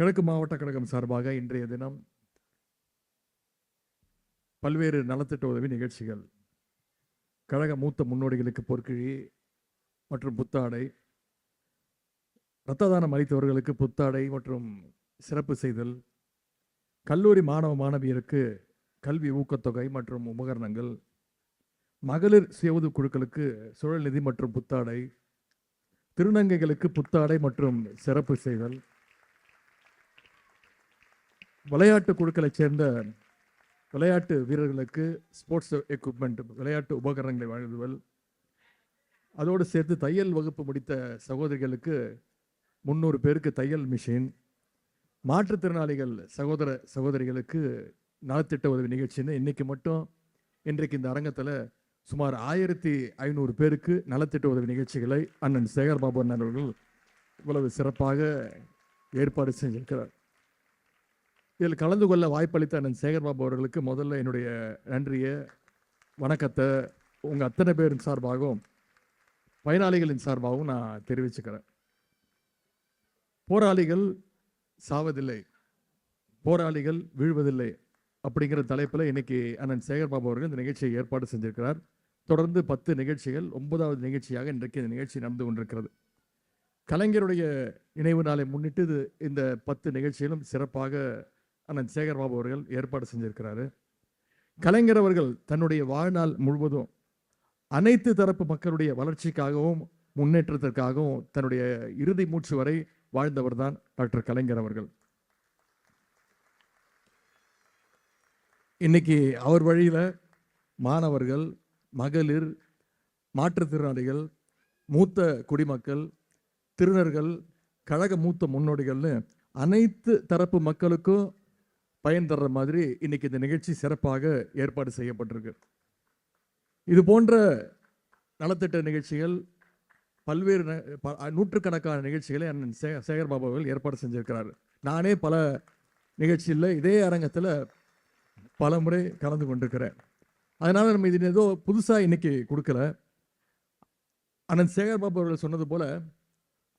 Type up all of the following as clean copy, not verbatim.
கிழக்கு மாவட்ட கழகம் சார்பாக இன்றைய தினம் பல்வேறு நலத்திட்ட உதவி நிகழ்ச்சிகள், கழக மூத்த முன்னோடிகளுக்கு பொற்கிழி மற்றும் புத்தாடை, இரத்த தானம் அளித்தவர்களுக்கு புத்தாடை மற்றும் சிறப்பு செய்தல், கல்லூரி மாணவ மாணவியருக்கு கல்வி ஊக்கத்தொகை மற்றும் உபகரணங்கள், மகளிர் சுய உதவி குழுக்களுக்கு சுழல் நிதி மற்றும் புத்தாடை, திருநங்கைகளுக்கு புத்தாடை மற்றும் சிறப்பு செய்தல், விளையாட்டு குழுக்களைச் சேர்ந்த விளையாட்டு வீரர்களுக்கு ஸ்போர்ட்ஸ் எக்யூப்மெண்ட் விளையாட்டு உபகரணங்களை வழங்குதல், அதோடு சேர்த்து தையல் வகுப்பு முடித்த சகோதரிகளுக்கு 300 பேருக்கு தையல் மிஷின், மாற்றுத்திறனாளிகள் சகோதர சகோதரிகளுக்கு நலத்திட்ட உதவி நிகழ்ச்சின்னு இன்னைக்கு மட்டும் இன்றைக்கு இந்த அரங்கத்தில் சுமார் 1500 பேருக்கு நலத்திட்ட உதவி நிகழ்ச்சிகளை அண்ணன் சேகர் பாபு அண்ணன் அவர்கள் இவ்வளவு சிறப்பாக ஏற்பாடு செஞ்சிருக்கிறார். இதில் கலந்து கொள்ள வாய்ப்பளித்த அண்ணன் சேகர் பாபு அவர்களுக்கு முதல்ல என்னுடைய நன்றியை, வணக்கத்தை உங்கள் அத்தனை பேரின் சார்பாகவும் பயனாளிகளின் சார்பாகவும் நான் தெரிவிச்சுக்கிறேன். போராளிகள் சாவதில்லை, போராளிகள் வீழ்வதில்லை அப்படிங்கிற தலைப்பில் இன்னைக்கு அண்ணன் சேகர் பாபு அவர்கள் இந்த நிகழ்ச்சியை ஏற்பாடு செஞ்சிருக்கிறார். தொடர்ந்து 10 நிகழ்ச்சிகள், 9வது நிகழ்ச்சியாக இன்றைக்கு இந்த நிகழ்ச்சி நடந்து கொண்டிருக்கிறது. கலைஞருடைய நினைவு நாளை முன்னிட்டு இந்த 10 நிகழ்ச்சிகளும் சிறப்பாக அண்ணன் சேகர் பாபு அவர்கள் ஏற்பாடு செஞ்சிருக்கிறாரு. கலைஞர் அவர்கள் தன்னுடைய வாழ்நாள் முழுவதும் அனைத்து தரப்பு மக்களுடைய வளர்ச்சிக்காகவும் முன்னேற்றத்திற்காகவும் தன்னுடைய இறுதி மூச்சு வரை வாழ்ந்தவர் தான் டாக்டர் கலைஞர் அவர்கள். இன்னைக்கு அவர் வழியில மாணவர்கள், மகளிர், மாற்றுத்திறனாளிகள், மூத்த குடிமக்கள், திருநர்கள், கழக மூத்த முன்னோடிகள்னு அனைத்து தரப்பு மக்களுக்கும் பயன் தர்ற மாதிரி இன்னைக்கு இந்த நிகழ்ச்சி சிறப்பாக ஏற்பாடு செய்யப்பட்டிருக்கு. இது போன்ற நலத்திட்ட நிகழ்ச்சிகள் பல்வேறு நூற்றுக்கணக்கான நிகழ்ச்சிகளை அண்ணன் சேகர் பாபு அவர்கள் ஏற்பாடு செஞ்சிருக்கிறார். நானே பல நிகழ்ச்சியில் இதே அரங்கத்தில் பல முறை கலந்து கொண்டிருக்கிறேன். அதனால நம்ம இது ஏதோ புதுசாக இன்னைக்கு கொடுக்கல. அண்ணன் சேகர் பாபு அவர்கள் சொன்னது போல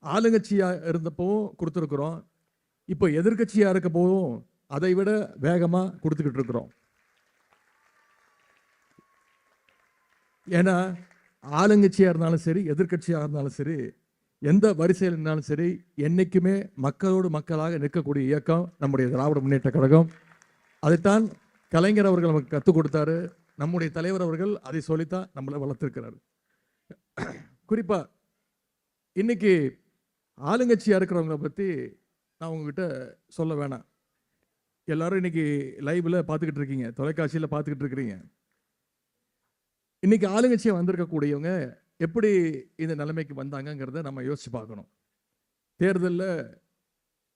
ஆளுங்கட்சியாக இருந்தப்பவும் கொடுத்துருக்குறோம், இப்போ எதிர்கட்சியாக இருக்க போதும் அதை விட வேகமாக கொடுத்துக்கிட்டு இருக்கிறோம். ஏன்னா ஆளுங்கட்சியாக இருந்தாலும் சரி, எதிர்கட்சியாக இருந்தாலும் சரி, எந்த வரிசையில் இருந்தாலும் சரி, என்னைக்குமே மக்களோடு மக்களாக நிற்கக்கூடிய இயக்கம் நம்முடைய திராவிட முன்னேற்ற கழகம். அதைத்தான் கலைஞர் அவர்கள் நமக்கு கற்றுக் கொடுத்தாரு. நம்முடைய தலைவர் அவர்கள் அதை சொல்லித்தான் நம்மளை வளர்த்திருக்கிறார். குறிப்பா இன்னைக்கு ஆளுங்கட்சியாக இருக்கிறவங்களை பற்றி நான் உங்ககிட்ட சொல்ல வேணாம். எல்லாரும் இன்னைக்கு லைவ்ல பார்த்துக்கிட்டு இருக்கீங்க, தொலைக்காட்சியில் பார்த்துக்கிட்டு இருக்கிறீங்க. இன்னைக்கு ஆளுங்கட்சியாக வந்திருக்கக்கூடியவங்க எப்படி இந்த நிலைமைக்கு வந்தாங்கிறத நம்ம யோசிச்சு பார்க்கணும். தேர்தலில்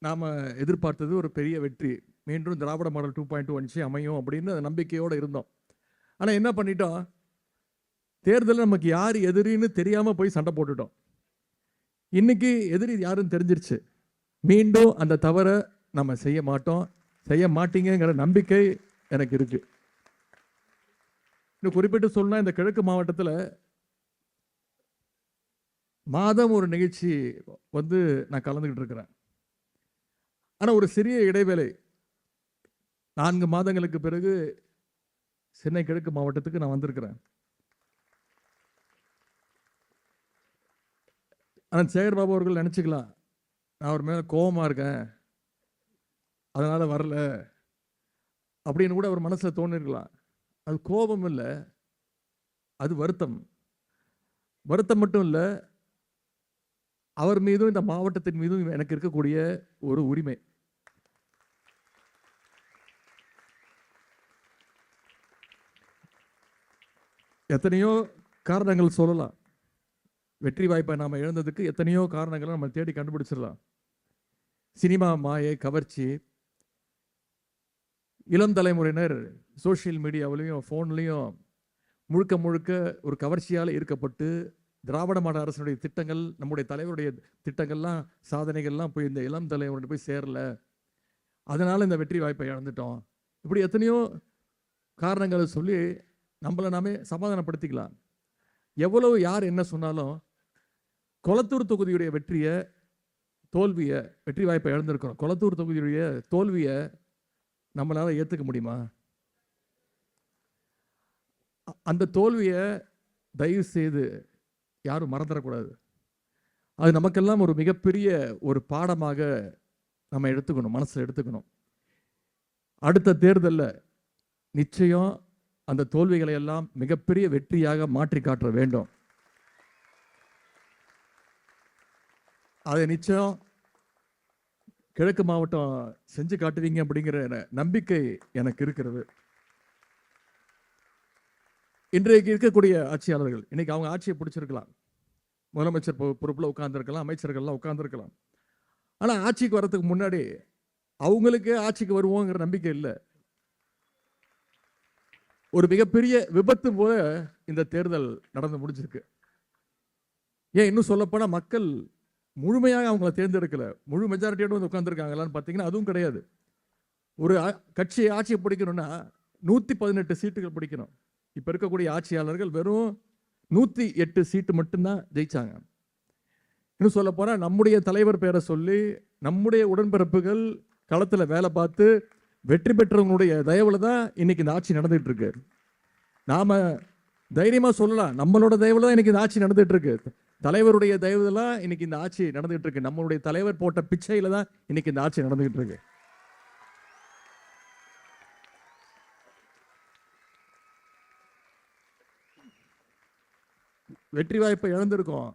நாம் எதிர்பார்த்தது ஒரு பெரிய வெற்றி, மீண்டும் திராவிட மாடல் 2.2 அமையும் அப்படின்னு நம்பிக்கையோடு இருந்தோம். ஆனால் என்ன பண்ணிட்டோம், தேர்தலில் நமக்கு யார் எதிரின்னு தெரியாமல் போய் சண்டை போட்டுட்டோம். இன்னைக்கு எதிரி யாருன்னு தெரிஞ்சிருச்சு. மீண்டும் அந்த தவறை நம்ம செய்ய மாட்டோம், செய்ய மாட்டீங்கிற நம்பிக்கை எனக்கு இருக்கு. இன்னும் குறிப்பிட்டு சொன்னா, இந்த கிழக்கு மாவட்டத்தில் மாதம் ஒரு நிகழ்ச்சி நான் கலந்துக்கிட்டு இருக்கிறேன். ஆனால் ஒரு சிறிய இடைவேளை, 4 மாதங்களுக்கு பிறகு சென்னை கிழக்கு மாவட்டத்துக்கு நான் வந்திருக்கிறேன். ஆனால் சேகர் பாபு அவர்கள் நினச்சிக்கலாம், நான் அவர் மேலே கோபமாக இருக்கேன் அதனால வரல அப்படின்னு கூட அவர் மனசில் தோணிருக்கலாம். அது கோபம் இல்லை, அது வருத்தம். வருத்தம் மட்டும் இல்லை, அவர் மீதும் இந்த மாவட்டத்தின் மீதும் எனக்கு இருக்கக்கூடிய ஒரு உரிமை. எத்தனையோ காரணங்கள் சொல்லலாம். வெற்றி வாய்ப்பை நாம் இழந்ததுக்கு எத்தனையோ காரணங்களை நம்ம தேடி கண்டுபிடிச்சிடலாம். சினிமா மாயை, கவர்ச்சி, இளம் தலைமுறையினர் சோஷியல் மீடியாவிலையும் ஃபோன்லையும் முழுக்க முழுக்க ஒரு கவர்ச்சியால் ஈர்க்கப்பட்டு திராவிட மாடல் அரசுடைய திட்டங்கள், நம்முடைய தலைவருடைய திட்டங்கள்லாம், சாதனைகள்லாம் போய் இந்த இளம் தலைமுறை போய் சேரல, அதனால இந்த வெற்றி வாய்ப்பை இழந்துட்டோம். இப்படி எத்தனையோ காரணங்களை சொல்லி நம்மளை நாமே சமாதானப்படுத்திக்கலாம். எவ்வளவு யார் என்ன சொன்னாலும் கொளத்தூர் தொகுதியுடைய வெற்றியை தோல்வியை, வெற்றி வாய்ப்பை இழந்திருக்கிறோம். கொளத்தூர் தொகுதியுடைய தோல்வியை நம்மளால ஏற்றுக்க முடியுமா? அந்த தோல்வியை தயவு செய்து யாரும் மறந்துடக்கூடாது. அது நமக்கெல்லாம் ஒரு மிகப்பெரிய ஒரு பாடமாக நம்ம எடுத்துக்கணும், மனசில் எடுத்துக்கணும். அடுத்த தேர்தலில் நிச்சயம் அந்த தோல்விகளை எல்லாம் மிகப்பெரிய வெற்றியாக மாற்றி காட்ட வேண்டும். அதை நிச்சயம் கிழக்கு மாவட்டம் செஞ்சு காட்டுவீங்க அப்படிங்கிற நம்பிக்கை எனக்கு இருக்கிறது. இன்றைக்கு இருக்கக்கூடிய ஆட்சியாளர்கள் இன்னைக்கு அவங்க ஆட்சியை பிடிச்சிருக்கலாம், முதலமைச்சர் பொறுப்பில் உட்கார்ந்துருக்கலாம், அமைச்சர்கள்லாம் உட்கார்ந்துருக்கலாம். ஆனால் ஆட்சிக்கு வர்றதுக்கு முன்னாடி அவங்களுக்கு ஆட்சிக்கு வருவோங்கிற நம்பிக்கை இல்லை. ஒரு மிகப்பெரிய விபத்து போல இந்த தேர்தல் நடந்து முடிஞ்சிருக்கு. ஏன் இன்னும் சொல்லப்போனா மக்கள் முழுமையாக அவங்கள தேர்ந்தெடுக்கல, முழு மெஜாரிட்டியோடு வந்து உட்காந்துருக்காங்களான்னு பார்த்தீங்கன்னா அதுவும் கிடையாது. ஒரு கட்சியை ஆட்சியை பிடிக்கணும்னா 118 சீட்டுகள் பிடிக்கணும். இப்போ இருக்கக்கூடிய ஆட்சியாளர்கள் வெறும் 108 சீட்டு மட்டும்தான் ஜெயிச்சாங்க. இன்னும் சொல்ல போனால் நம்முடைய தலைவர் பேரை சொல்லி நம்முடைய உடன்பிறப்புகள் களத்தில் வேலை பார்த்து வெற்றி பெற்றவங்களுடைய தயவுல தான் இன்னைக்கு இந்த ஆட்சி நடந்துட்டு இருக்கு. நாம தைரியமா சொல்லலாம், நம்மளோட தயவுல தான் இன்னைக்கு இந்த ஆட்சி நடந்துட்டு இருக்கு. தலைவருடைய தயவுலாம் இன்னைக்கு இந்த ஆட்சி நடந்துட்டு இருக்கு. நம்மளுடைய தலைவர் போட்ட பிச்சையில தான் இன்னைக்கு இந்த ஆட்சி நடந்துகிட்டு இருக்கு. வெற்றி வாய்ப்பை இழந்திருக்கோம்.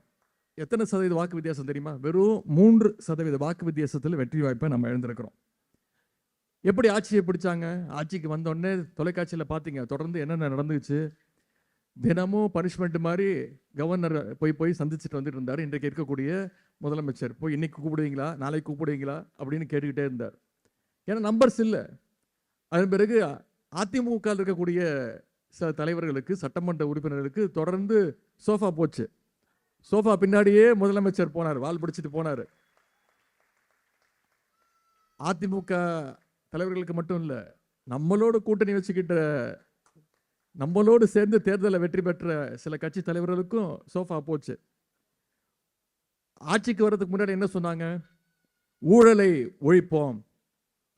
எத்தனை சதவீத வாக்கு வித்தியாசம் தெரியுமா? வெறும் 3% வாக்கு வித்தியாசத்தில் வெற்றி வாய்ப்பை நம்ம இழந்திருக்கிறோம். எப்படி ஆட்சியை பிடிச்சாங்க? ஆட்சிக்கு வந்தோடனே தொலைக்காட்சியில் பார்த்தீங்க தொடர்ந்து என்னென்ன நடந்துச்சு. தினமும் பனிஷ்மெண்ட் மாதிரி கவர்னர் போய் சந்திச்சுட்டு வந்துட்டு இருந்தார். இன்றைக்கு இருக்கக்கூடிய முதலமைச்சர் போய் இன்னைக்கு கூப்பிடுவீங்களா, நாளைக்கு கூப்பிடுவீங்களா அப்படின்னு கேட்டுக்கிட்டே இருந்தார். ஏன்னா நம்பர்ஸ் இல்லை. அதன் பிறகு அதிமுக இருக்கக்கூடிய சில தலைவர்களுக்கு, சட்டமன்ற உறுப்பினர்களுக்கு தொடர்ந்து சோஃபா போச்சு. சோஃபா பின்னாடியே முதலமைச்சர் போனார், வால் பிடிச்சிட்டு போனார். அதிமுக தலைவர்களுக்கு மட்டும் இல்லை, நம்மளோட கூட்டணி வச்சுக்கிட்ட, நம்மளோடு சேர்ந்து தேர்தலில் வெற்றி பெற்ற சில கட்சி தலைவர்களுக்கும் சோஃபா போச்சு. ஆட்சிக்கு வர்றதுக்கு முன்னாடி என்ன சொன்னாங்க? ஊழலை ஒழிப்போம்,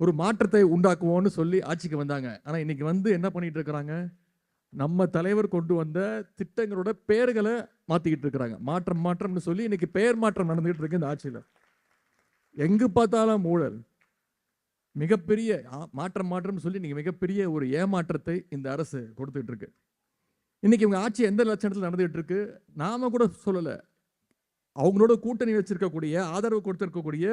ஒரு மாற்றத்தை உண்டாக்குவோம்னு சொல்லி ஆட்சிக்கு வந்தாங்க. ஆனால் இன்னைக்கு வந்து என்ன பண்ணிட்டு இருக்கிறாங்க? நம்ம தலைவர் கொண்டு வந்த திட்டங்களோட பெயர்களை மாத்திக்கிட்டு இருக்கிறாங்க. மாற்றம்னு சொல்லி இன்னைக்கு பெயர் மாற்றம் நடந்துகிட்டு இருக்கு இந்த ஆட்சியில். எங்கு பார்த்தாலும் ஊழல், மிகப்பெரிய மாற்றம்னு சொல்லி இன்னைக்கு மிகப்பெரிய ஒரு ஏமாற்றத்தை இந்த அரசு கொடுத்துட்டு இருக்கு. இன்னைக்கு இவங்க ஆட்சி எந்த லட்சணத்தில் நடந்துகிட்டு இருக்கு நாம கூட சொல்லல. அவங்களோட கூட்டணி வச்சிருக்கக்கூடிய, ஆதரவு கொடுத்திருக்கக்கூடிய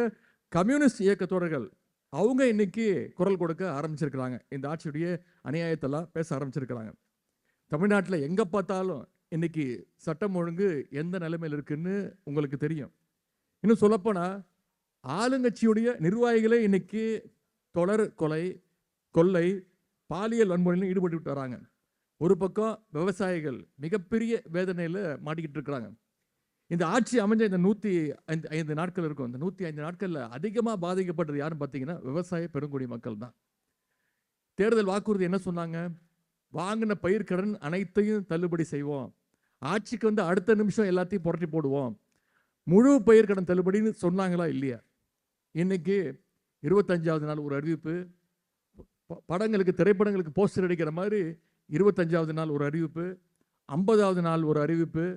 கம்யூனிஸ்ட் இயக்க தோழர்கள் அவங்க இன்னைக்கு குரல் கொடுக்க ஆரம்பிச்சிருக்கிறாங்க. இந்த ஆட்சியுடைய அநியாயத்தெல்லாம் பேச ஆரம்பிச்சிருக்கிறாங்க. தமிழ்நாட்டில் எங்க பார்த்தாலும் இன்னைக்கு சட்டம் ஒழுங்கு எந்த நிலைமையில் இருக்குன்னு உங்களுக்கு தெரியும். இன்னும் சொல்லப்போனா ஆளுங்கட்சியுடைய நிர்வாகிகளே இன்னைக்கு தொடர் கொலை, கொள்ளை, பாலியல் வன்முறையிலும் ஈடுபட்டு வராங்க. ஒரு பக்கம் விவசாயிகள் மிகப்பெரிய வேதனையில் மாட்டிக்கிட்டு இருக்கிறாங்க. இந்த ஆட்சி அமைஞ்ச இந்த 105 நாட்கள் இருக்கும். இந்த 105 நாட்கள்ல அதிகமாக பாதிக்கப்பட்டது யாருன்னு பார்த்தீங்கன்னா விவசாய பெருங்குடி மக்கள் தான். தேர்தல் வாக்குறுதி என்ன சொன்னாங்க? வாங்கின பயிர்க்கடன் அனைத்தையும் தள்ளுபடி செய்வோம், ஆட்சிக்கு வந்து அடுத்த நிமிஷம் எல்லாத்தையும் புரட்டி போடுவோம், முழு பயிர்க்கடன் தள்ளுபடின்னு சொன்னாங்களா இல்லையா? இன்னைக்கு 25வது நாள் ஒரு அறிவிப்பு, படங்களுக்கு, திரைப்படங்களுக்கு போஸ்டர் அடிக்கிற மாதிரி 25வது நாள் ஒரு அறிவிப்பு, 50வது நாள் ஒரு அறிவிப்பு,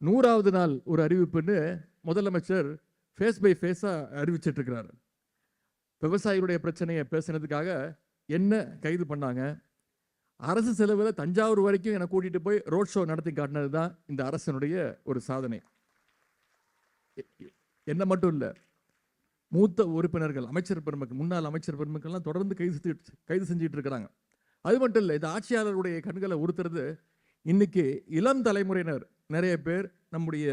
100வது நாள் ஒரு அறிவிப்புன்னு முதலமைச்சர் ஃபேஸ் பை ஃபேஸாக அறிவிச்சிட்டு இருக்கிறார். விவசாயிகளுடைய பிரச்சனையை பேசுனதுக்காக என்ன கைது பண்ணாங்க? அரசு செலவில் தஞ்சாவூர் வரைக்கும் என்னை கூட்டிட்டு போய் ரோட் ஷோ நடத்தி காட்டினது தான் இந்த அரசனுடைய ஒரு சாதனை. என்ன மட்டும் இல்லை, மூத்த உறுப்பினர்கள், அமைச்சர் பெருமக்கள், முன்னாள் அமைச்சர் பெருமக்கள்லாம் தொடர்ந்து கைது செஞ்சுட்டு இருக்கிறாங்க. அது மட்டும் இல்லை, இந்த ஆட்சியாளருடைய கண்களை உறுத்துறது இன்னைக்கு இளம் தலைமுறையினர் நிறைய பேர் நம்முடைய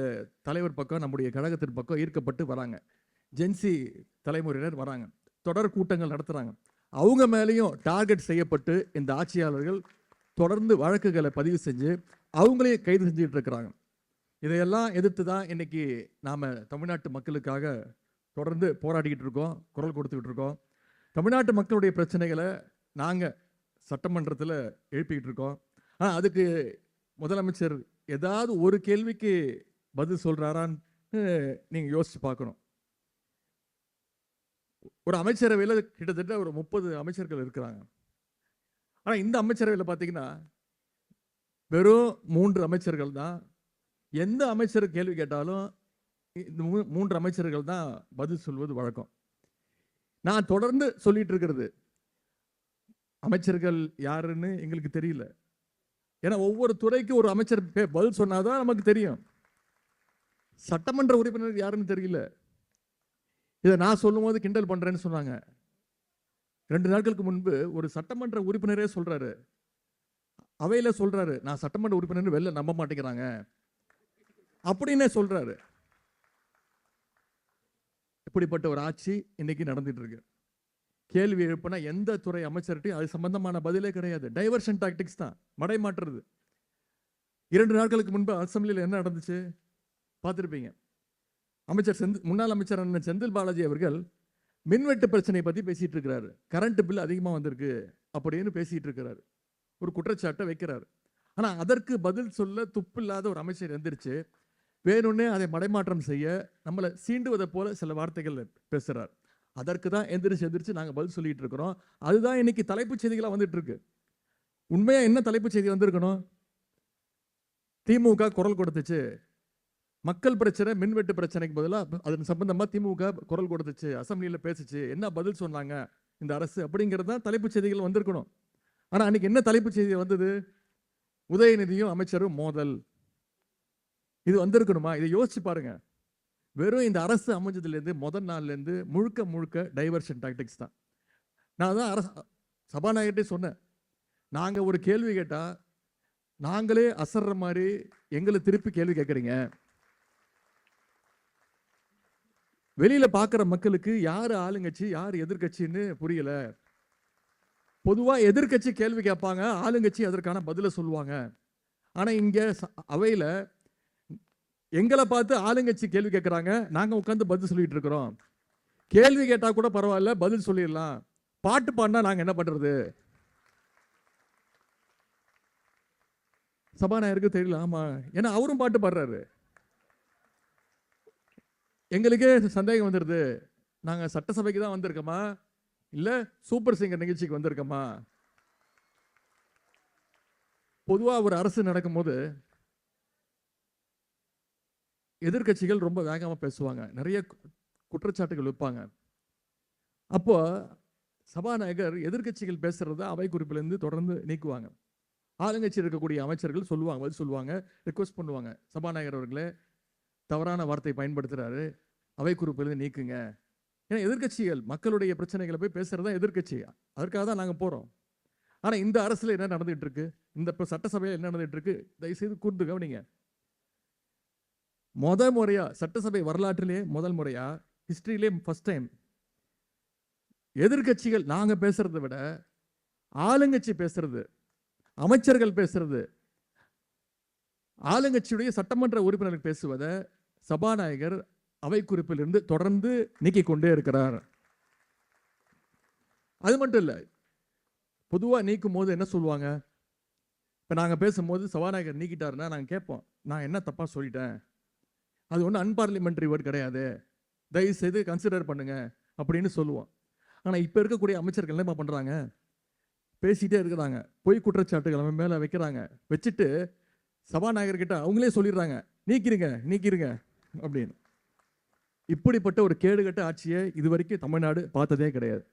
தலைவர் பக்கம், நம்முடைய கழகத்தின் பக்கம் ஈர்க்கப்பட்டு வராங்க. ஜென்சி தலைமுறையினர் வராங்க, தொடர் கூட்டங்கள் நடத்துறாங்க. அவங்க மேலேயும் டார்கெட் செய்யப்பட்டு இந்த ஆட்சியாளர்கள் தொடர்ந்து வழக்குகளை பதிவு செஞ்சு அவங்களே கைது செஞ்சுட்டு இருக்கிறாங்க. இதையெல்லாம் எதிர்த்து தான் இன்னைக்கு நாம தமிழ்நாட்டு மக்களுக்காக தொடர்ந்து போராடிக்கிட்டு இருக்கோம், குரல் கொடுத்துக்கிட்டு இருக்கோம். தமிழ்நாட்டு மக்களுடைய பிரச்சனைகளை நாங்கள் சட்டமன்றத்தில் எழுப்பிக்கிட்டு இருக்கோம். ஆனால் அதுக்கு முதலமைச்சர் ஏதாவது ஒரு கேள்விக்கு பதில் சொல்கிறாரான்னு நீங்கள் யோசிச்சு பார்க்கணும். ஒரு அமைச்சரவையில் கிட்டத்தட்ட ஒரு 30 அமைச்சர்கள் இருக்கிறாங்க. ஆனால் இந்த அமைச்சரவையில் பார்த்தீங்கன்னா வெறும் 3 அமைச்சர்கள் தான். எந்த அமைச்சர் கேள்வி கேட்டாலும் இந்த 3 அமைச்சர்கள் தான் பதில் சொல்வது வழக்கம். நான் தொடர்ந்து சொல்லிட்டு இருக்கிறது, அமைச்சர்கள் யாருன்னு எங்களுக்கு தெரியல. ஏன்னா ஒவ்வொரு துறைக்கு ஒரு அமைச்சர் பதில் சொன்னாதான் நமக்கு தெரியும். சட்டமன்ற உறுப்பினர் யாருன்னு தெரியல. இதை நான் சொல்லும் போது கிண்டல் பண்றேன்னு சொன்னாங்க. 2 நாட்களுக்கு முன்பு ஒரு சட்டமன்ற உறுப்பினரே சொல்றாரு, அவையில சொல்றாரு, நான் சட்டமன்ற உறுப்பினர் வெளில நம்ப மாட்டேங்கிறாங்க அப்படின்னே சொல்றாரு. இப்படிப்பட்ட ஒரு ஆட்சி இன்னைக்கு நடந்துட்டு இருக்கு. கேள்வி எழுப்பினா எந்த துறை அமைச்சர்கிட்டையும் அது சம்பந்தமான பதிலே கிடையாது. டைவர்ஷன் டாக்டிக்ஸ் தான், மடை மாற்றுறது. 2 நாட்களுக்கு முன்பு அசம்பிளியில் என்ன நடந்துச்சு பார்த்துருப்பீங்க. முன்னாள் அமைச்சர் செந்தில் பாலாஜி அவர்கள் மின்வெட்டு பிரச்சனை பத்தி பேசிட்டு இருக்கிறாரு. கரண்ட் பில் அதிகமாக வந்திருக்கு அப்படின்னு பேசிட்டு இருக்கிறாரு. ஒரு குற்றச்சாட்டை வைக்கிறார். ஆனா அதற்கு பதில் சொல்ல துப்பில்லாத ஒரு அமைச்சர் எந்திரிச்சு வேணும்னே அதை மடைமாற்றம் செய்ய நம்மளை சீண்டுவதை போல சில வார்த்தைகள் பேசுறார். அதற்கு தான் எந்திரிச்சு நாங்கள் பதில் சொல்லிட்டு இருக்கிறோம். அதுதான் இன்னைக்கு தலைப்புச் செய்திகளாக வந்துட்டு இருக்கு. உண்மையா என்ன தலைப்புச் செய்தி வந்திருக்கணும்? திமுக குரல் கொடுத்துச்சு, மக்கள் பிரச்சனை மின்வெட்டு பிரச்சனைக்கு பதிலாக அதன் சம்பந்தமா திமுக குரல் கொடுத்துச்சு, அசம்பிளியில் பேசிச்சு, என்ன பதில் சொன்னாங்க இந்த அரசு அப்படிங்கிறது தான் தலைப்புச் செய்திகள் வந்திருக்கணும். ஆனா அன்னைக்கு என்ன தலைப்புச் செய்தி வந்தது? உதயநிதியும் அமைச்சரும் மோதல். இது வந்திருக்கணுமா? இதை யோசிச்சு பாருங்க. வெறும் இந்த அரசு அமைஞ்சதுலேருந்து முதல் நாள்லேருந்து முழுக்க முழுக்க டைவர்ஷன் டாக்டிக்ஸ் தான். நான் தான் அரசு சபாநாயகர்கிட்டே சொன்னேன், நாங்கள் ஒரு கேள்வி கேட்டால் நாங்களே அசர்ற மாதிரி எங்களை திருப்பி கேள்வி கேட்குறீங்க. வெளியில பார்க்குற மக்களுக்கு யார் ஆளுங்கட்சி யார் எதிர்கட்சின்னு புரியல. பொதுவாக எதிர்கட்சி கேள்வி கேட்பாங்க, ஆளுங்கட்சி அதற்கான பதிலை சொல்லுவாங்க. ஆனால் இங்கே அவையில் எங்களை பார்த்து ஆளுங்கட்சி கேள்வி கேட்குறாங்க, நாங்கள் உட்காந்து பதில் சொல்லிட்டு இருக்கிறோம். கேள்வி கேட்டால் கூட பரவாயில்ல, பதில் சொல்லிடலாம். பாட்டு பாடினா நாங்கள் என்ன பண்ணுறது? சபாநாயகருக்கு தெரியல. ஆமாம், ஏன்னா அவரும் பாட்டு பாடுறாரு. எங்களுக்கே சந்தேகம் வந்துடுது, நாங்கள் சட்டசபைக்கு தான் வந்திருக்கோமா இல்லை சூப்பர் சிங்கர் நிகழ்ச்சிக்கு வந்திருக்கோமா? பொதுவாக ஒரு அரசு நடக்கும்போது எதிர்கட்சிகள் ரொம்ப வேகமாக பேசுவாங்க, நிறைய குற்றச்சாட்டுகள் வைப்பாங்க. அப்போ சபாநாயகர் எதிர்கட்சிகள் பேசுறத அவை குறிப்பிலிருந்து தொடர்ந்து நீக்குவாங்க. ஆளுங்கட்சி இருக்கக்கூடிய அமைச்சர்கள் சொல்லுவாங்க, பதில் சொல்லுவாங்க, ரிக்வெஸ்ட் பண்ணுவாங்க, சபாநாயகர் அவர்களே தவறான வார்த்தை பயன்படுத்துறாரு, அவை குறிப்பிலிருந்து நீக்குங்க. ஏன்னா எதிர்கட்சிகள் மக்களுடைய பிரச்சனைகளை போய் பேசுறதா எதிர்கட்சி, அதற்காக தான் நாங்கள் போறோம். ஆனால் இந்த அரசுல என்ன நடந்துட்டு இருக்கு, இந்த சட்டசபையில் என்ன நடந்துட்டு இருக்கு, தயவுசெய்து கூர்ந்து கவனிங்க. முறையா சட்டசபை வரலாற்றிலே முதல் முறையா ஹிஸ்டரியிலே ஃபர்ஸ்ட் டைம் எதிர்கட்சிகள் நாங்க பேசுறதை விட ஆளுங்கட்சி பேசுறது, அமைச்சர்கள் பேசுறது, ஆளுங்கட்சியுடைய சட்டமன்ற உறுப்பினர்கள் பேசுவதை சபாநாயகர் அவை குறிப்பிலிருந்து தொடர்ந்து நீக்கிக் கொண்டே இருக்கிறார். அது மட்டும் இல்லை, பொதுவாக நீக்கும் போது என்ன சொல்லுவாங்க, இப்போ நாங்கள் பேசும்போது சபாநாயகர் நீக்கிட்டாருன்னா நாங்கள் கேட்போம், நான் என்ன தப்பாக சொல்லிட்டேன், அது ஒன்றும் அன்பார்லிமெண்ட்ரி வேர்டு கிடையாது, தயவு செய்து கன்சிடர் பண்ணுங்க அப்படின்னு சொல்லுவோம். ஆனால் இப்போ இருக்கக்கூடிய அமைச்சர்கள் என்ன பண்ணுறாங்க, பேசிகிட்டே இருக்கிறாங்க, பொய் குற்றச்சாட்டுகள் நம்ம மேலே வைக்கிறாங்க, வச்சுட்டு சபாநாயகர்கிட்ட அவங்களே சொல்லிடுறாங்க நீக்கிருங்க அப்படின்னு. இப்படிப்பட்ட ஒரு கேடுகட்ட ஆட்சியை இதுவரைக்கும் தமிழ்நாடு பார்த்ததே கிடையாது.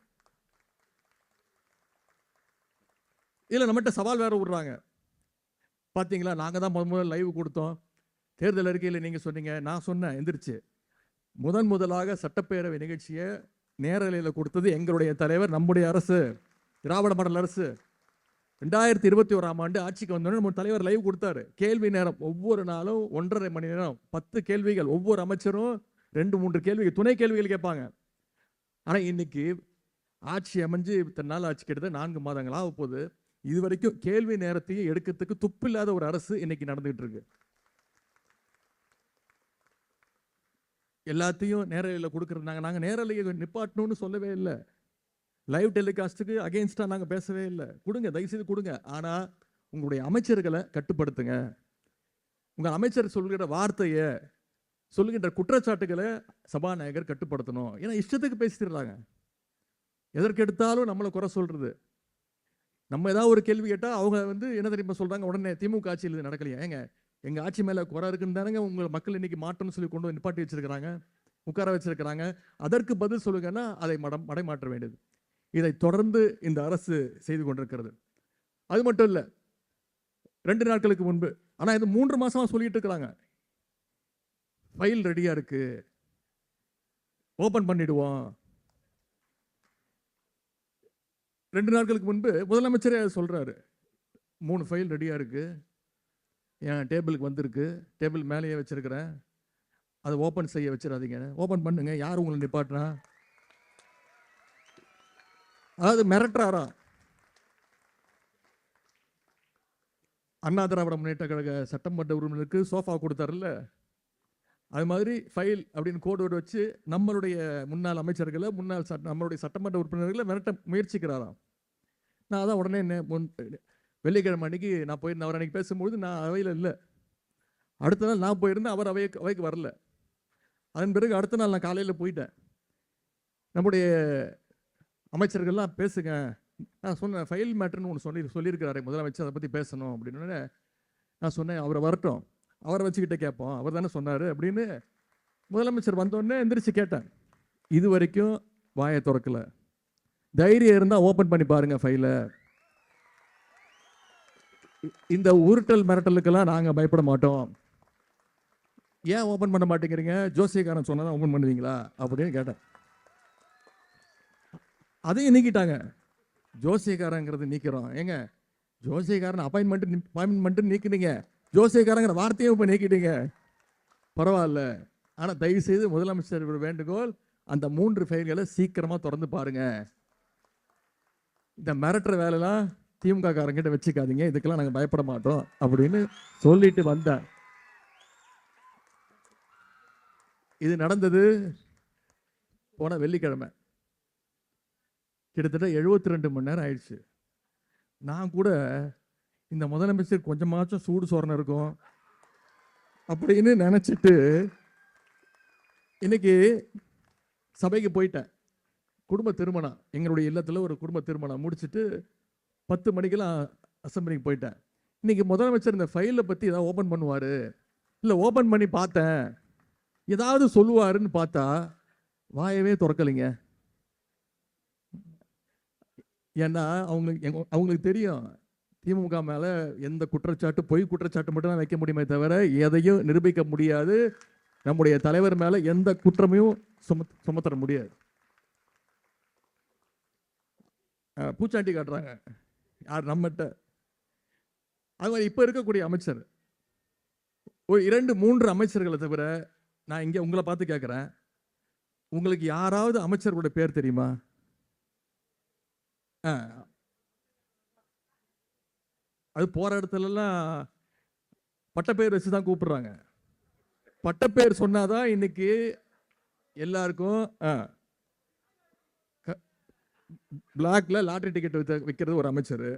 இதில் நம்மகிட்ட சவால் வேற விடுறாங்க. பார்த்தீங்களா, நாங்கள் தான் முதல்ல லைவ் கொடுத்தோம், தேர்தல் அறிக்கையில் நீங்கள் சொன்னீங்க, நான் சொன்னேன் எந்திரிச்சு. முதலாக சட்டப்பேரவை நிகழ்ச்சியை நேரலையில் கொடுத்தது எங்களுடைய தலைவர், நம்முடைய அரசு, திராவிட மாடல் அரசு. 2021ஆம் ஆண்டு ஆட்சிக்கு வந்தோடனே நம்ம தலைவர் லைவ் கொடுத்தாரு. கேள்வி நேரம் ஒவ்வொரு நாளும் 1.5 மணி நேரம், 10 கேள்விகள், ஒவ்வொரு அமைச்சரும் 2-3 கேள்விகள், துணை கேள்விகள் கேட்பாங்க. ஆனால் இன்னைக்கு ஆட்சி அமைஞ்சு இத்தனை நாள் ஆட்சி கிட்டத்தட்ட 4 மாதங்கள் ஆக போகுது. இது வரைக்கும் கேள்வி நேரத்தையும் எடுக்கிறதுக்கு துப்பில்லாத ஒரு அரசு இன்னைக்கு நடந்துகிட்டு இருக்கு. எல்லாத்தையும் நேரலையில் கொடுக்குறது. நாங்கள் நேரலையை நிப்பாட்டணும்னு சொல்லவே இல்லை, லைவ் டெலிகாஸ்ட்டுக்கு அகெயின்ஸ்டாக நாங்கள் பேசவே இல்லை. கொடுங்க, தயவுசெய்து கொடுங்க. ஆனால் உங்களுடைய அமைச்சர்களை கட்டுப்படுத்துங்க. உங்கள் அமைச்சர் சொல்கிற வார்த்தையை, சொல்லுகின்ற குற்றச்சாட்டுகளை சபாநாயகர் கட்டுப்படுத்தணும். ஏன்னா இஷ்டத்துக்கு பேசிடுறாங்க. எதற்கெடுத்தாலும் நம்மளை குறை சொல்றது. நம்ம ஏதாவது ஒரு கேள்வி கேட்டால் அவங்க வந்து என்ன தெரியுமா சொல்றாங்க, உடனே திமுக ஆட்சியில் இது நடக்கலையா, ஏங்க எங்க ஆட்சி மேல குறை இருக்குன்னு தானங்க உங்க மக்கள் இன்னைக்கு மாற்றம்னு சொல்லி கொண்டு வந்து நிப்பாட்டி வச்சிருக்கிறாங்க, உட்கார வச்சிருக்கிறாங்க. அதற்கு பதில் சொல்லுங்கன்னா அதை மடைமாற்ற வேண்டியது. இதை தொடர்ந்து இந்த அரசு செய்து கொண்டிருக்கிறது. அது மட்டும் இல்ல, 2 நாட்களுக்கு முன்பு, ஆனா இது 3 மாசமா சொல்லிட்டு இருக்கிறாங்க, ஃபைல் ரெடியா இருக்கு, ஓபன் பண்ணிடுவோம். 2 நாட்களுக்கு முன்பு முதலமைச்சரே சொல்றாரு, 3 ஃபைல் ரெடியா இருக்கு, என் டேபிளுக்கு வந்திருக்கு, டேபிள் மேலேயே வச்சிருக்கிறேன், அதை ஓபன் செய்ய வச்சிடாதீங்க, ஓபன் பண்ணுங்க, யார் உங்களை நிப்பாட்டினா. அதாவது மிரட்டுறாரா. அண்ணா திராவிட முன்னேற்ற கழக சட்டமன்ற உறுப்பினருக்கு சோஃபா கொடுத்தாருல்ல, அது மாதிரி ஃபைல் அப்படின்னு கோடு வச்சு நம்மளுடைய முன்னாள் அமைச்சர்களை, நம்மளுடைய சட்டமன்ற உறுப்பினர்களை மிரட்ட முயற்சிக்கிறாராம். நான் அதான் உடனே வெள்ளிக்கிழமை அன்னைக்கு நான் போயிருந்தேன், அவர் அன்னைக்கு பேசும்போது நான் அவையில் இல்லை. அடுத்த நாள் நான் போயிருந்தேன், அவர் அவைக்கு வரல. அதன் பிறகு அடுத்த நாள் நான் காலையில் போயிட்டேன். நம்முடைய அமைச்சர்கள்லாம் பேசுங்க, நான் சொன்னேன் ஃபைல் மேட்டர்னு ஒன்று சொல்லியிருக்கிறாரு முதலமைச்சர், அதை பற்றி பேசணும் அப்படின்னு. நான் சொன்னேன் அவரை வரட்டும், அவரை வச்சுக்கிட்டே கேட்போம், அவர் தானே சொன்னார் அப்படின்னு. முதலமைச்சர் வந்தோடனே எந்திரிச்சு கேட்டேன், இது வரைக்கும் வாயை திறக்கல. தைரியம் இருந்தால் ஓப்பன் பண்ணி பாருங்க ஃபைலை. இந்த உருட்டல் மிரட்டலுக்கெல்லாம் நாங்கள் பயப்பட மாட்டோம். ஏன் ஓப்பன் பண்ண மாட்டேங்கிறீங்க, ஜோசியக்காரன் சொன்னா ஓப்பன் பண்ணுவீங்களா அப்படின்னு கேட்டேன். அதையும் நீக்கிட்டாங்க, ஜோசியக்காரங்கிறது நீக்கிறோம். ஏங்க ஜோசியக்காரன் அப்பாயின்மெண்ட் நீக்கினீங்க, ஜோசியக்காரங்கிற வார்த்தையும் இப்போ நீக்கிட்டீங்க, பரவாயில்ல. ஆனால் தயவு செய்து முதலமைச்சர் வேண்டுகோள், அந்த 3 ஃபைல்களை சீக்கிரமாக திறந்து பாருங்க. இந்த மிரட்டுற வேலைலாம் திமுக காரங்கிட்ட வச்சுக்காதீங்க, இதுக்கெல்லாம் நாங்கள் பயப்பட மாட்டோம் அப்படின்னு சொல்லிட்டு வந்தேன். இது நடந்தது போன வெள்ளிக்கிழமை. கிட்டத்தட்ட 72 மணி நேரம் ஆயிடுச்சு. நான் கூட இந்த முதலமைச்சர் கொஞ்சமாச்சும் சூடு சொரணை இருக்கும் அப்படின்னு நினைச்சிட்டு இன்னைக்கு சபைக்கு போயிட்டேன். குடும்ப திருமணம், எங்களுடைய இல்லத்தில் ஒரு குடும்ப திருமணம் முடிச்சுட்டு 10 மணிக்கெல்லாம் அசம்பிளிக்கு போயிட்டேன். இன்னைக்கு முதலமைச்சர் இந்த ஃபைலை பற்றி ஏதாவது ஓப்பன் பண்ணுவார், இல்லை ஓப்பன் பண்ணி பார்த்தேன் ஏதாவது சொல்லுவாருன்னு பார்த்தா வாயவே திறக்கலைங்க. ஏன்னா அவங்களுக்கு தெரியும் திமுக மேலே எந்த குற்றச்சாட்டு, பொய் குற்றச்சாட்டு மட்டும் தான் வைக்க முடியுமே தவிர எதையும் நிரூபிக்க முடியாது. நம்முடைய தலைவர் மேலே எந்த குற்றமையும் சுமத்தர முடியாது. பூச்சாண்டி காட்டுறாங்க யார் நம்மகிட்ட. அது மாதிரி இப்போ இருக்கக்கூடிய அமைச்சர் ஒரு 2-3 அமைச்சர்களை தவிர, நான் இங்கே உங்களை பார்த்து கேட்குறேன், உங்களுக்கு யாராவது அமைச்சர்களுடைய பேர் தெரியுமா? அது போற இடத்துலலாம் பட்டப்பேர் வச்சு தான் கூப்பிடுறாங்க. பட்டப்பேர் சொன்னாதான் இன்னைக்கு எல்லாருக்கும். பிளாக்ல லாட்டரி டிக்கெட் விற்கிறது ஒரு அமைச்சர்,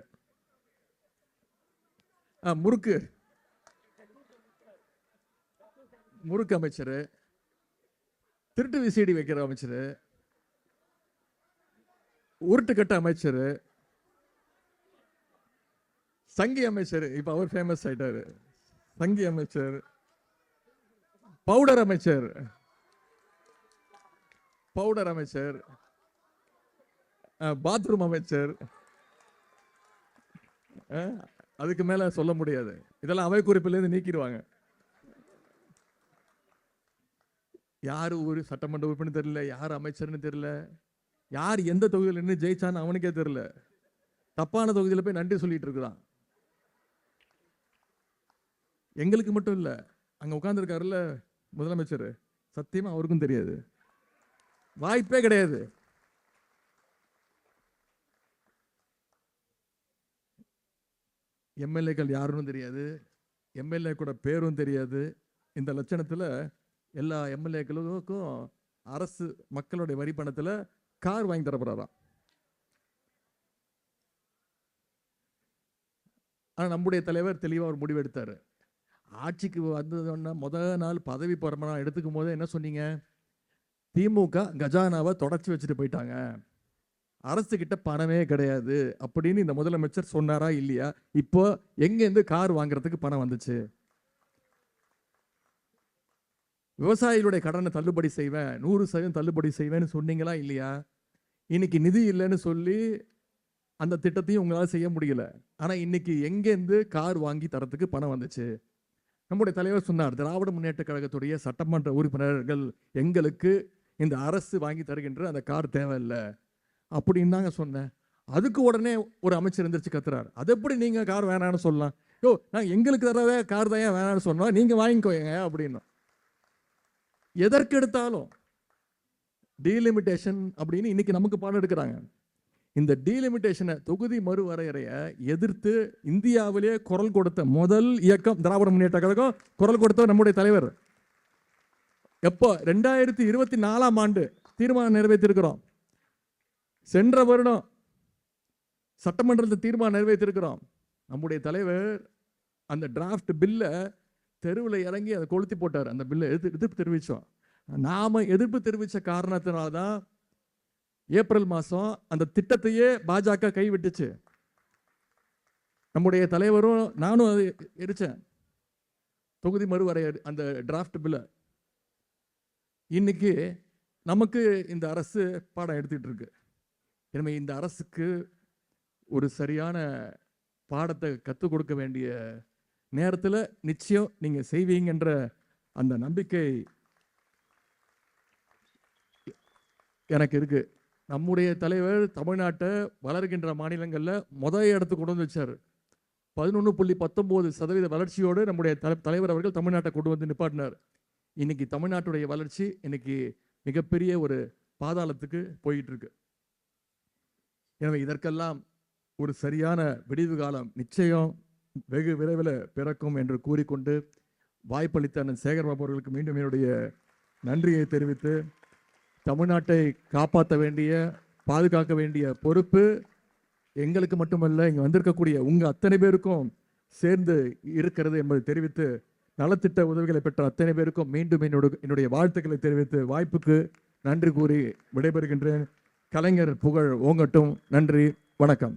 முறுக்கு அமைச்சர், திருட்டு விசிடி வைக்கிற அமைச்சர், உருட்டுக்கட்ட அமைச்சர், சங்கி அமைச்சர், இப்ப அவர் ஃபேமஸ் ஆயிட்டாரு, சங்கி அமைச்சர், பவுடர் அமைச்சர், பாத்ரூம் அமைச்சர், அதுக்கு மேல சொல்ல முடியாது. இதெல்லாம் அவை குறிப்பிலிருந்து நீக்கிடுவாங்க. யாரு ஒரு சட்டமன்ற உறுப்பினர் தெரியல, யார் அமைச்சர்னு தெரியல, யார் எந்த தொகுதியில் நின்று ஜெயிச்சான்னு அவனுக்கே தெரியல. தப்பான தொகுதியில் போய் நன்றி சொல்லிட்டு இருக்கிறான். எங்களுக்கு மட்டும் இல்ல, அங்க உட்கார்ந்து இருக்காருல்ல முதலமைச்சர், சத்தியமா அவருக்கும் தெரியாது, வாய்ப்பே கிடையாது. எம்எல்ஏக்கள் யாருன்னு தெரியாது, எம்எல்ஏ கூட பேரும் தெரியாது. இந்த லட்சணத்துல எல்லா எம்எல்ஏக்களுக்கும் அரசு மக்களுடைய வரி பணத்துல கார் வாங்கி தரப்படுறாராம். ஆனா நம்முடைய தலைவர் தெளிவா ஒரு முடிவு எடுத்தாரு. ஆட்சிக்கு வந்ததுன்னா முதல் நாள் பதவி பிரமாணம் எடுத்துக்கும் போதே என்ன சொன்னீங்க? திமுக கஜானாவை தொடச்சி வச்சுட்டு போயிட்டாங்க, அரசு கிட்ட பணமே கிடையாது அப்படின்னு இந்த முதலமைச்சர் சொன்னாரா இல்லையா? இப்போ எங்கேருந்து கார் வாங்குறதுக்கு பணம் வந்துச்சு? விவசாயிகளுடைய கடனை தள்ளுபடி செய்வேன், 100% தள்ளுபடி செய்வேன்னு சொன்னீங்களா இல்லையா? இன்னைக்கு நிதி இல்லைன்னு சொல்லி அந்த திட்டத்தையும் உங்களால் செய்ய முடியல. ஆனால் இன்னைக்கு எங்கேருந்து கார் வாங்கி தரத்துக்கு பணம் வந்துச்சு? நம்முடைய தலைவர் சொன்னார், திராவிட முன்னேற்ற கழகத்துடைய சட்டமன்ற உறுப்பினர்கள் எங்களுக்கு இந்த அரசு வாங்கி தருகின்ற அந்த கார் தேவையில்லை அப்படின்னு தாங்க சொன்னேன். அதுக்கு உடனே ஒரு அமைச்சர் எந்திரிச்சு கத்துறாரு, அது எப்படி நீங்க கார் வேணான்னு சொல்லலாம்? யோ, நான் எங்களுக்கு தரவே கார் தான் வேணான்னு சொன்னோம், நீங்க வாங்கிக்கோங்க அப்படின்னு. எதற்கு எடுத்தாலும் டீலிமிட்டேஷன் அப்படின்னு இன்னைக்கு நமக்கு பாடம் எடுக்கிறாங்க. இந்த டீலிமிட்டேஷனை, தொகுதி மறுவரையறையை எதிர்த்து இந்தியாவிலே குரல் கொடுத்த முதல் இயக்கம் திராவிட முன்னேற்ற கழகம். குரல் கொடுத்த நம்முடைய தலைவர் எப்போ 2024ஆம் ஆண்டு தீர்மானம் நிறைவேற்றிருக்கிறோம். சென்ற வருடம் சட்டமன்றத்தில் தீர்மானம் நிறைவேற்றிருக்கிறோம். நம்முடைய தலைவர் அந்த டிராஃப்ட் பில்லை தெருவில் இறங்கி அதை கொளுத்தி போட்டார். அந்த பில்லை எதிர்ப்பு தெரிவித்தோம். நாம எதிர்ப்பு தெரிவித்த காரணத்தினால்தான் ஏப்ரல் மாதம் அந்த திட்டத்தையே பாஜக கைவிட்டுச்சு. நம்முடைய தலைவரும் நானும் அதை எரிச்சேன், தொகுதி மறுவரைய அந்த டிராஃப்ட் பில்லை. இன்னைக்கு நமக்கு இந்த அரசு பாடம் எடுத்துக்கிட்டு இருக்கு. எனவே இந்த அரசுக்கு ஒரு சரியான பாடத்தை கற்றுக் கொடுக்க வேண்டிய நேரத்தில் நிச்சயம் நீங்கள் செய்வீங்கன்ற அந்த நம்பிக்கை எனக்கு இருக்கு. நம்முடைய தலைவர் தமிழ்நாட்டை வளர்கின்ற மாநிலங்களில் முதல் இடத்துக்கு கொண்டு வந்து வச்சார். 11.19% வளர்ச்சியோடு நம்முடைய தலைவர் அவர்கள் தமிழ்நாட்டை கொண்டு வந்து நிப்பாட்டினார். இன்னைக்கு தமிழ்நாட்டுடைய வளர்ச்சி இன்னைக்கு மிகப்பெரிய ஒரு பாதாளத்துக்கு போயிட்டு இருக்கு. எனவே இதற்கெல்லாம் ஒரு சரியான விடிவு காலம் நிச்சயம் வெகு விரைவில் பிறக்கும் என்று கூறிக்கொண்டு, வாய்ப்பளித்த அண்ணன் சேகர்பாபு அவர்களுக்கு மீண்டும் என்னுடைய நன்றியை தெரிவித்து, தமிழ்நாட்டை காப்பாற்ற வேண்டிய, பாதுகாக்க வேண்டிய பொறுப்பு எங்களுக்கு மட்டுமல்ல, இங்கே வந்திருக்கக்கூடிய உங்கள் அத்தனை பேருக்கும் சேர்ந்து இருக்கிறது என்பதை தெரிவித்து, நலத்திட்ட உதவிகளை பெற்ற அத்தனை பேருக்கும் மீண்டும் என்னுடைய வாழ்த்துக்களை தெரிவித்து வாய்ப்புக்கு நன்றி கூறி விடைபெறுகின்றேன். கலைஞர் புகழ் ஓங்கட்டும். நன்றி, வணக்கம்.